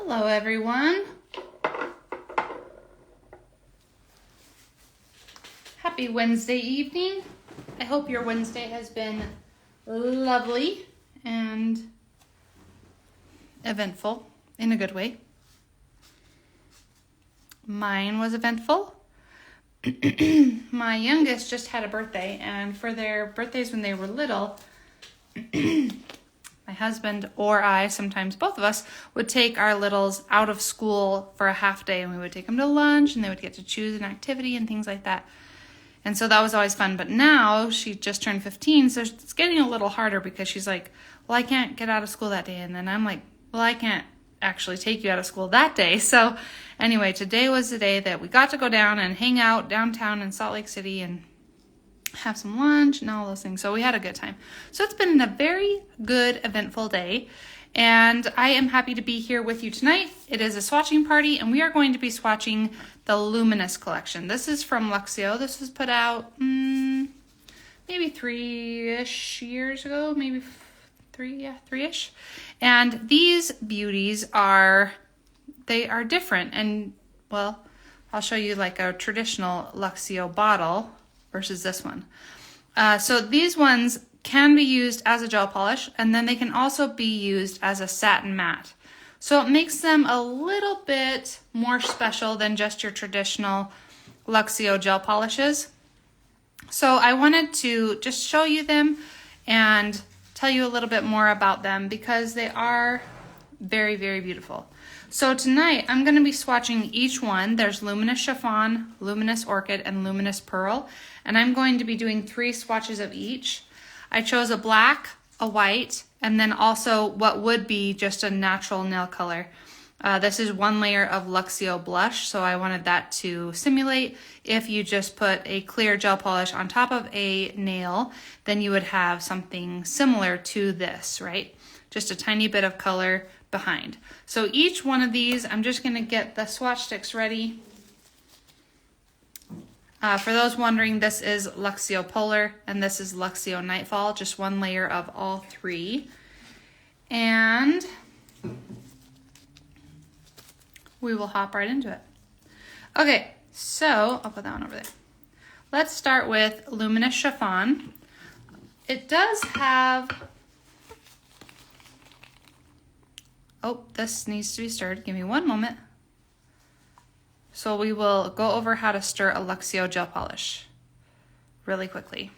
Hello everyone. Happy Wednesday evening. I hope your Wednesday has been lovely and eventful in a good way. Mine was eventful. My youngest just had a birthday, and for their birthdays when they were little, my husband or I, sometimes both of us, would take our littles out of school for a half day, and we would take them to lunch and they would get to choose an activity and things like that. And so that was always fun. But now she just turned 15, so it's getting a little harder because she's like, well, I can't get out of school that day. And then I'm like, well, I can't actually take you out of school that day. So anyway, today was the day that we got to go down and hang out downtown in Salt Lake City and have some lunch and all those things. So we had a good time. So it's been a very good, eventful day. And I am happy to be here with you tonight. It is a swatching party, and we are going to be swatching the Luminous collection. This is from Luxio. This was put out maybe 3-ish years ago, maybe three-ish. And these beauties are different. And, well, I'll show you like a traditional Luxio bottle versus this one. So these ones can be used as a gel polish, and then they can also be used as a satin matte. So it makes them a little bit more special than just your traditional Luxio gel polishes. So I wanted to just show you them and tell you a little bit more about them because they are very, very beautiful. So tonight I'm going to be swatching each one. There's Luminous Chiffon, Luminous Orchid, and Luminous Pearl. And I'm going to be doing 3 swatches of each. I chose a black, a white, and then also what would be just a natural nail color. This is 1 layer of Luxio blush, so I wanted that to simulate if you just put a clear gel polish on top of a nail, then you would have something similar to this, right? Just a tiny bit of color behind. So each one of these, I'm just going to get the swatch sticks ready. For those wondering, this is Luxio Polar and this is Luxio Nightfall, just 1 layer of all 3. And we will hop right into it. Okay, so I'll put that one over there. Let's start with Luminous Chiffon. It does have, oh, this needs to be stirred. Give me 1 moment. So we will go over how to stir a Luxio gel polish really quickly.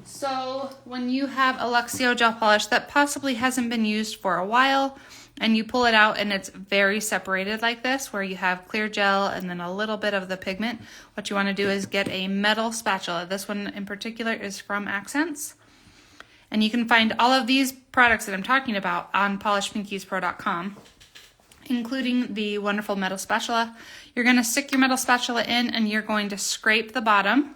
So when you have a Luxio gel polish that possibly hasn't been used for a while and you pull it out and it's very separated like this, where you have clear gel and then a little bit of the pigment, what you want to do is get a metal spatula. This one in particular is from Accents. And you can find all of these products that I'm talking about on polishedpinkiespro.com. Including the wonderful metal spatula. You're going to stick your metal spatula in and you're going to scrape the bottom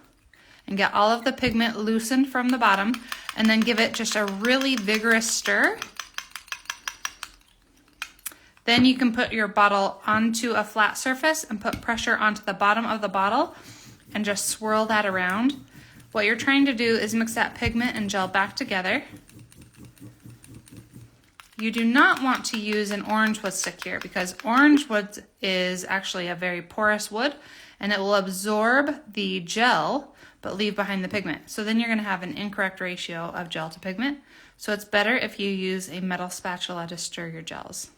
and get all of the pigment loosened from the bottom, and then give it just a really vigorous stir. Then you can put your bottle onto a flat surface and put pressure onto the bottom of the bottle and just swirl that around. What you're trying to do is mix that pigment and gel back together. You do not want to use an orange wood stick here because orange wood is actually a very porous wood and it will absorb the gel but leave behind the pigment. So then you're going to have an incorrect ratio of gel to pigment. So it's better if you use a metal spatula to stir your gels.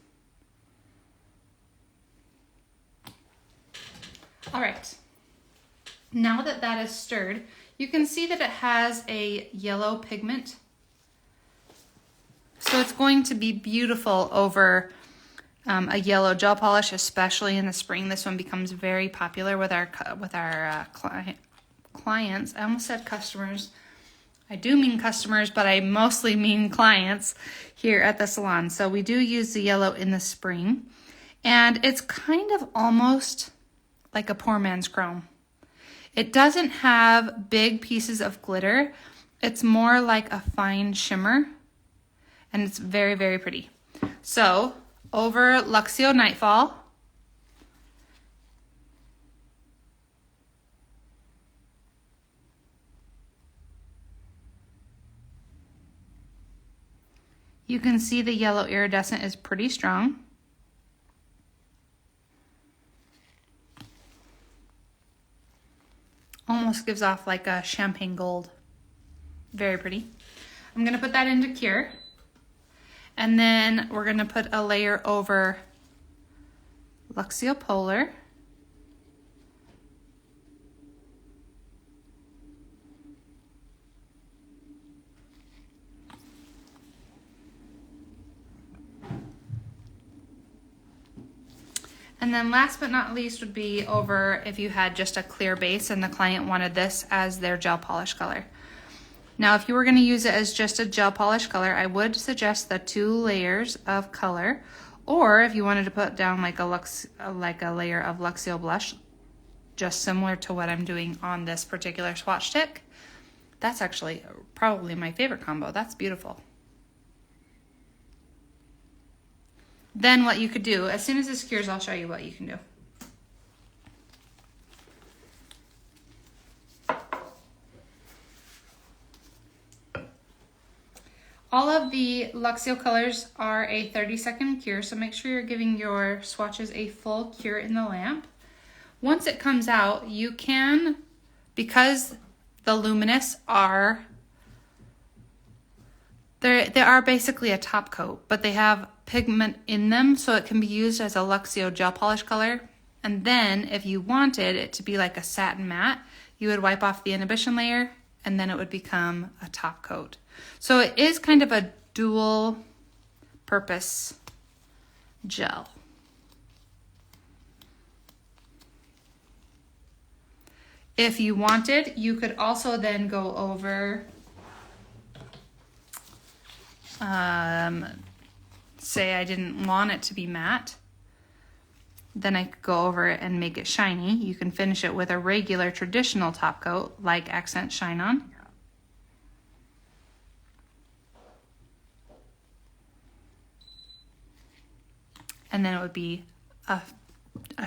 All right, now that that is stirred, you can see that it has a yellow pigment. So it's going to be beautiful over a yellow gel polish, especially in the spring. This one becomes very popular with our clients. I almost said customers. I do mean customers, but I mostly mean clients here at the salon. So we do use the yellow in the spring. And it's kind of almost like a poor man's chrome. It doesn't have big pieces of glitter. It's more like a fine shimmer. And it's very, very pretty. So over Luxio Nightfall, you can see the yellow iridescent is pretty strong. almost gives off like a champagne gold. Very pretty. I'm gonna put that into cure. And then we're gonna put a layer over Luxio Polar. And then last but not least would be over if you had just a clear base and the client wanted this as their gel polish color. Now, if you were gonna use it as just a gel polish color, I would suggest the 2 layers of color, or if you wanted to put down like a layer of Luxio blush, just similar to what I'm doing on this particular swatch stick. That's actually probably my favorite combo. That's beautiful. Then what you could do, as soon as this cures, I'll show you what you can do. All of the Luxio colors are a 30-second cure, so make sure you're giving your swatches a full cure in the lamp. Once it comes out, you can, because the Luminous are, they are basically a top coat, but they have pigment in them, so it can be used as a Luxio gel polish color. And then if you wanted it to be like a satin matte, you would wipe off the inhibition layer and then it would become a top coat. So it is kind of a dual purpose gel. If you wanted, you could also then go over, say I didn't want it to be matte, then I could go over it and make it shiny. You can finish it with a regular traditional top coat like Accent Shine On. And then it would be a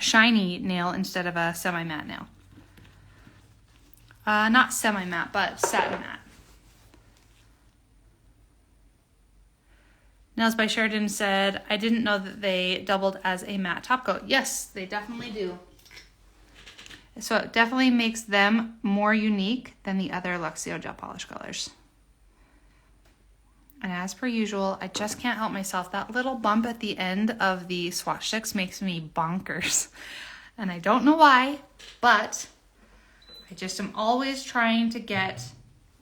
shiny nail instead of a semi-matte nail. Not semi-matte, but satin matte. Nails by Sheridan said, I didn't know that they doubled as a matte top coat. Yes, they definitely do. So it definitely makes them more unique than the other Luxio gel polish colors. And as per usual, I just can't help myself. That little bump at the end of the swatch sticks makes me bonkers. And I don't know why, but I just am always trying to get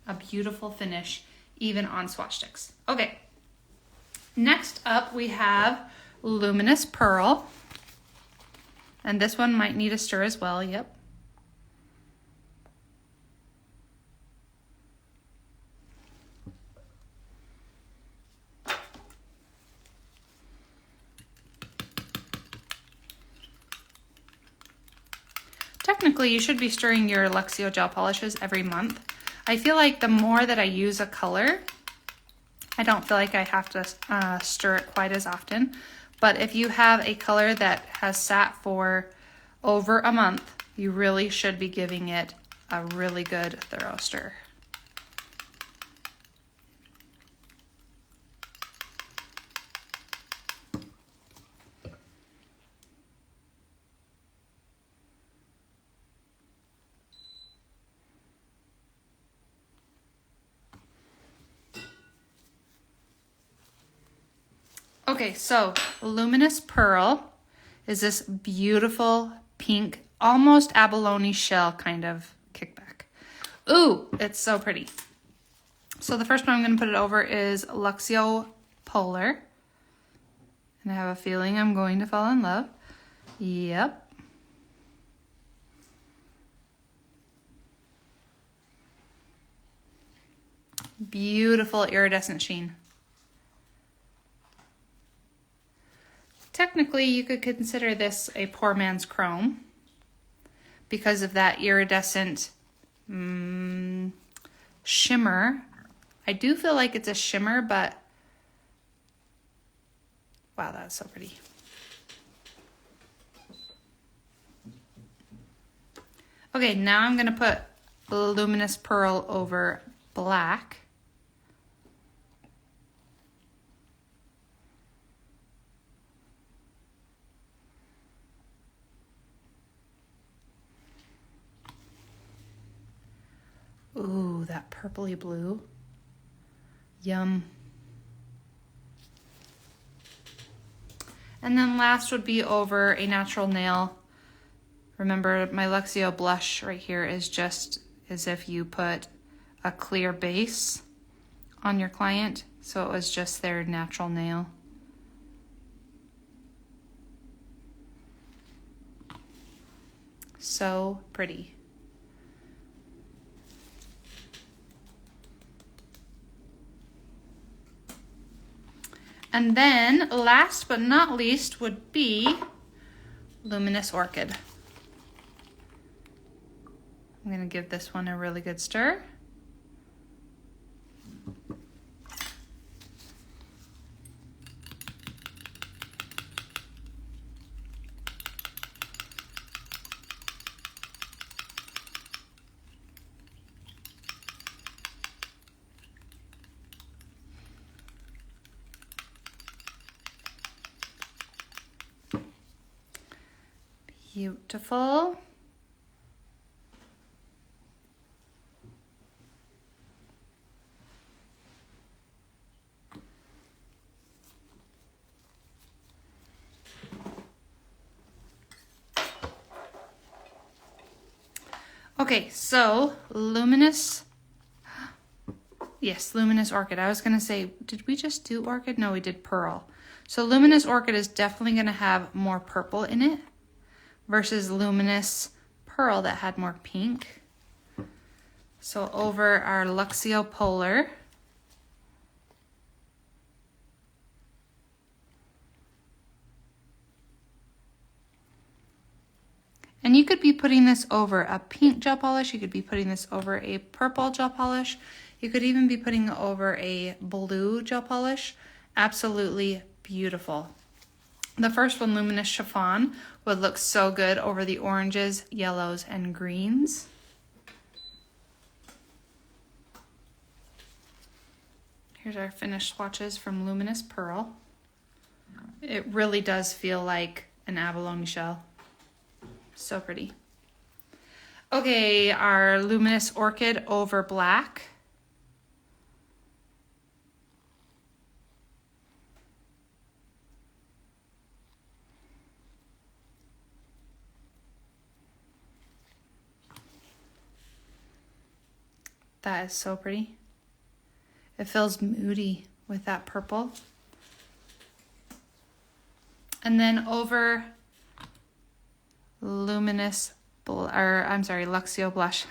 a beautiful finish, even on swatch sticks. Okay, next up we have Luminous Pearl. And this one might need a stir as well, yep. Technically, you should be stirring your Luxio gel polishes every month. I feel like the more that I use a color, I don't feel like I have to stir it quite as often. But if you have a color that has sat for over a month, you really should be giving it a really good thorough stir. Okay, so Luminous Pearl is this beautiful pink, almost abalone shell kind of kickback. Ooh, it's so pretty. So the first one I'm going to put it over is Luxio Polar. And I have a feeling I'm going to fall in love. Yep. Beautiful iridescent sheen. Technically, you could consider this a poor man's chrome because of that iridescent shimmer. I do feel like it's a shimmer, but wow, that's so pretty. Okay, now I'm gonna put Luminous Pearl over black. that purpley blue. Yum. And then last would be over a natural nail. Remember, my Luxio blush right here is just as if you put a clear base on your client. So it was just their natural nail. So pretty. And then last but not least would be Luminous Orchid. I'm gonna give this one a really good stir. Beautiful. Okay, so Luminous, yes, Luminous Orchid. I was gonna say, did we just do Orchid? No, we did Pearl. So Luminous Orchid is definitely gonna have more purple in it versus Luminous Pearl that had more pink. So over our Luxio Polar, and you could be putting this over a pink gel polish, you could be putting this over a purple gel polish, you could even be putting it over a blue gel polish. Absolutely beautiful. The first one, Luminous Chiffon, would look so good over the oranges, yellows, and greens. Here's our finished swatches from Luminous Pearl. It really does feel like an abalone shell. So pretty. Okay, our Luminous Orchid over black. That is so pretty. It feels moody with that purple. And then over Luminous, Luxio blush.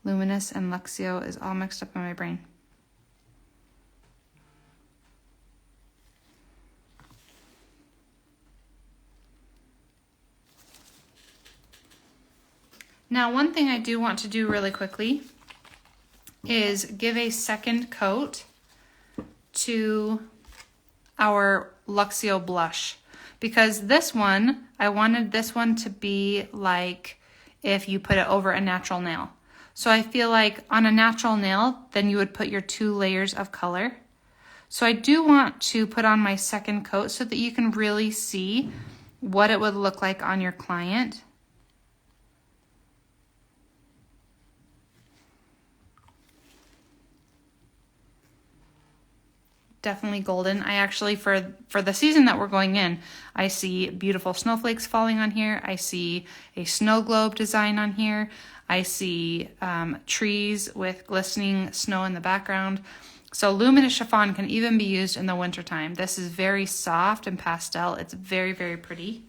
Luminous and Luxio is all mixed up in my brain. Now, one thing I do want to do really quickly is give a second coat to our Luxio blush, because this one, I wanted this one to be like if you put it over a natural nail. So I feel like on a natural nail, then you would put your 2 layers of color. So I do want to put on my second coat so that you can really see what it would look like on your client. Definitely golden. I actually, for the season that we're going in, I see beautiful snowflakes falling on here. I see a snow globe design on here. I see trees with glistening snow in the background. So Luminous Chiffon can even be used in the wintertime. This is very soft and pastel. It's very, very pretty.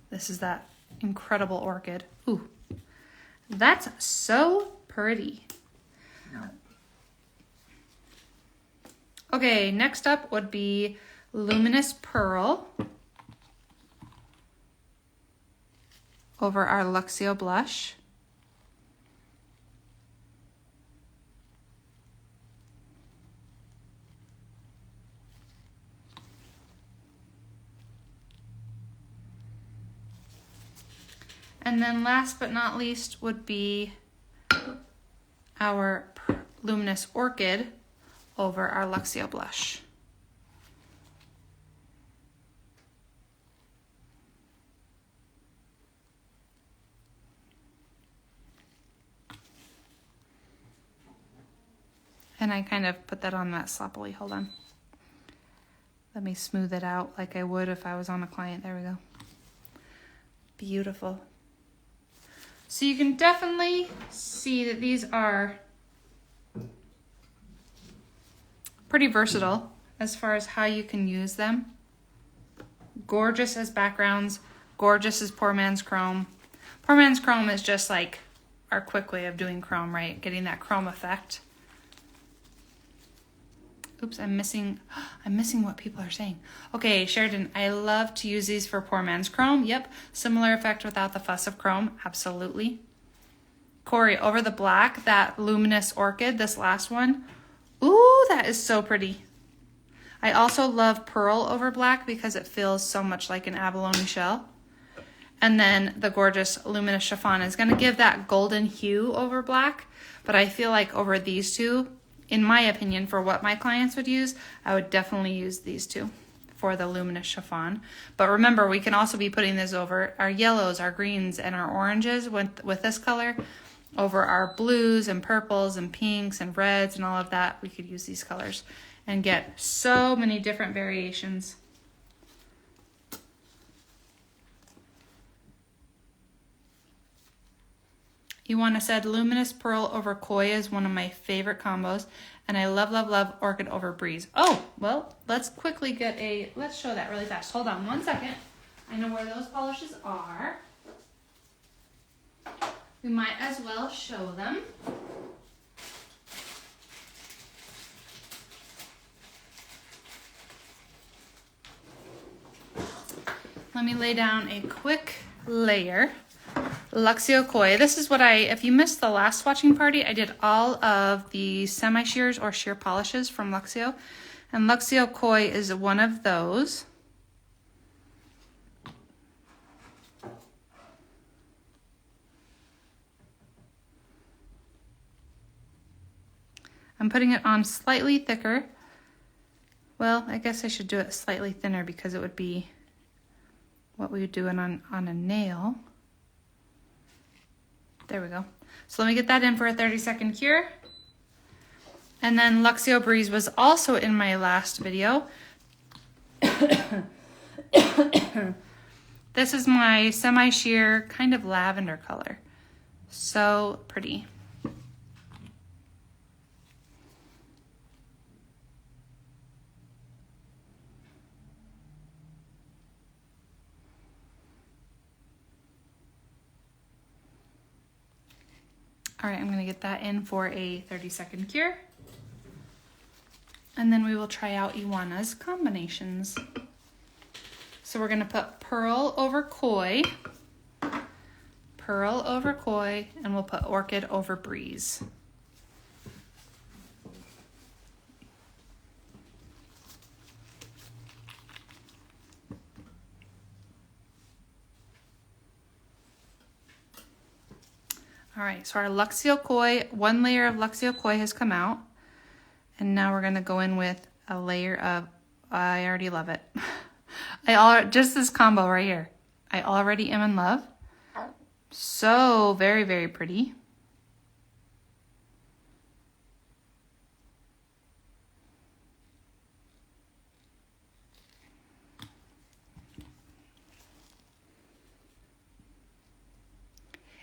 This is that incredible orchid. Ooh. That's so pretty. Okay, next up would be Luminous Pearl over our Luxio blush. And then last but not least would be our Luminous Orchid over our Luxio blush. And I kind of put that on that sloppily. Hold on. Let me smooth it out like I would if I was on a client. There we go. Beautiful. So you can definitely see that these are pretty versatile as far as how you can use them. Gorgeous as backgrounds, gorgeous as poor man's chrome. Poor man's chrome is just like our quick way of doing chrome, right? Getting that chrome effect. Oops, I'm missing what people are saying. Okay, Sheridan, I love to use these for poor man's chrome. Yep, similar effect without the fuss of chrome, absolutely. Corey, over the black, that luminous orchid, this last one. Ooh, that is so pretty. I also love pearl over black because it feels so much like an abalone shell. And then the gorgeous luminous chiffon is going to give that golden hue over black, but I feel like over these two, in my opinion, for what my clients would use, I would definitely use these two for the luminous chiffon. But remember, we can also be putting this over our yellows, our greens, and our oranges with this color, over our blues and purples and pinks and reds and all of that. We could use these colors and get so many different variations. Ioana said, luminous pearl over koi is one of my favorite combos, and I love, love, love orchid over breeze. Oh, well, let's quickly let's show that really fast. Hold on one second. I know where those polishes are. We might as well show them. Let me lay down a quick layer. Luxio Koi. This is what if you missed the last swatching party, I did all of the semi-shears or sheer polishes from Luxio. And Luxio Koi is one of those. I'm putting it on slightly thicker. Well, I guess I should do it slightly thinner because it would be what we would do it on a nail. There we go. So let me get that in for a 30-second cure. And then Luxio Breeze was also in my last video. This is my semi-sheer kind of lavender color. So pretty. All right, I'm gonna get that in for a 30-second cure. And then we will try out Ioana's combinations. So we're gonna put pearl over koi, and we'll put orchid over breeze. All right, so our Luxio Koi, one layer of Luxio Koi has come out. And now we're gonna go in with a layer of, I already love it. Just this combo right here. I already am in love. So very, very pretty.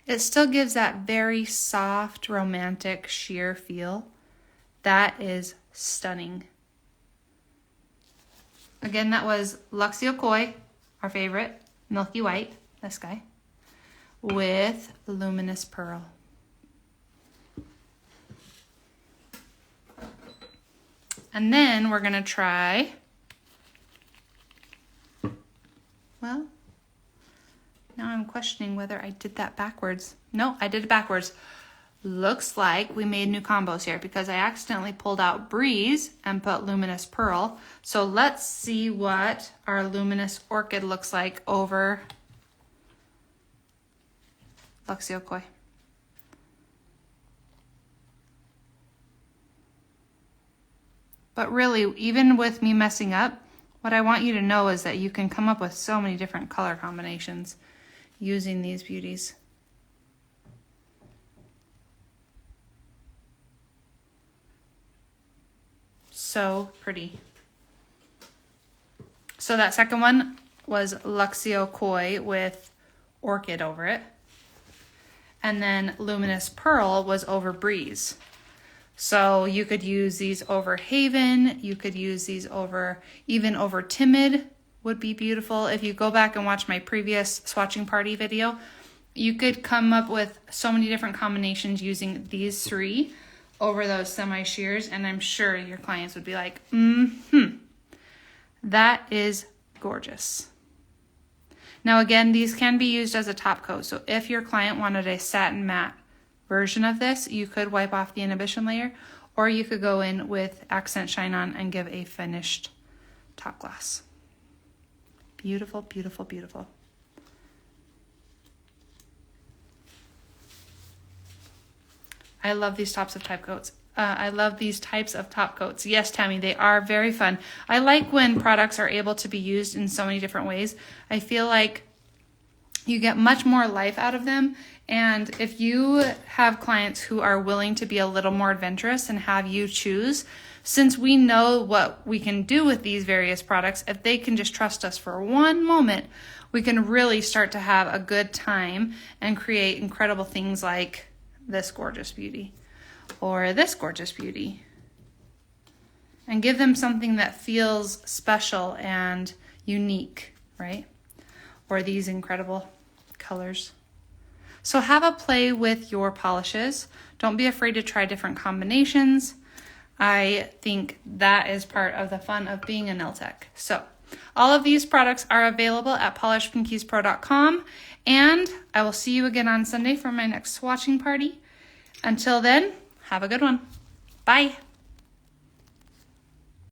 It still gives that very soft, romantic, sheer feel. That is stunning. Again, that was Luxio Koi, our favorite, milky white, this guy, with luminous pearl. And then we're gonna try, well, now I'm questioning whether I did that backwards. No, I did it backwards. Looks like we made new combos here because I accidentally pulled out Breeze and put Luminous Pearl. So let's see what our Luminous Orchid looks like over Luxio Koi. But really, even with me messing up, what I want you to know is that you can come up with so many different color combinations using these beauties. so pretty. So that second one was Luxio Koi with Orchid over it. And then Luminous Pearl was over Breeze. So you could use these over Haven. You could use these over, even over Timid would be beautiful. If you go back and watch my previous swatching party video, you could come up with so many different combinations using these three over those semi-sheers, and I'm sure your clients would be like, that is gorgeous. Now again, these can be used as a top coat. So if your client wanted a satin matte version of this, you could wipe off the inhibition layer, or you could go in with Accent Shine On and give a finished top glass. Beautiful, beautiful, beautiful. I love these types of top coats. I love these types of top coats. Yes, Tammy, they are very fun. I like when products are able to be used in so many different ways. I feel like you get much more life out of them. And if you have clients who are willing to be a little more adventurous and have you choose, since we know what we can do with these various products, if they can just trust us for one moment, we can really start to have a good time and create incredible things like this gorgeous beauty or this gorgeous beauty, and give them something that feels special and unique, right? Or these incredible colors. So have a play with your polishes. Don't be afraid to try different combinations. I think that is part of the fun of being a nail tech. So all of these products are available at polishedpinkiespro.com, and I will see you again on Sunday for my next swatching party. Until then, have a good one. Bye.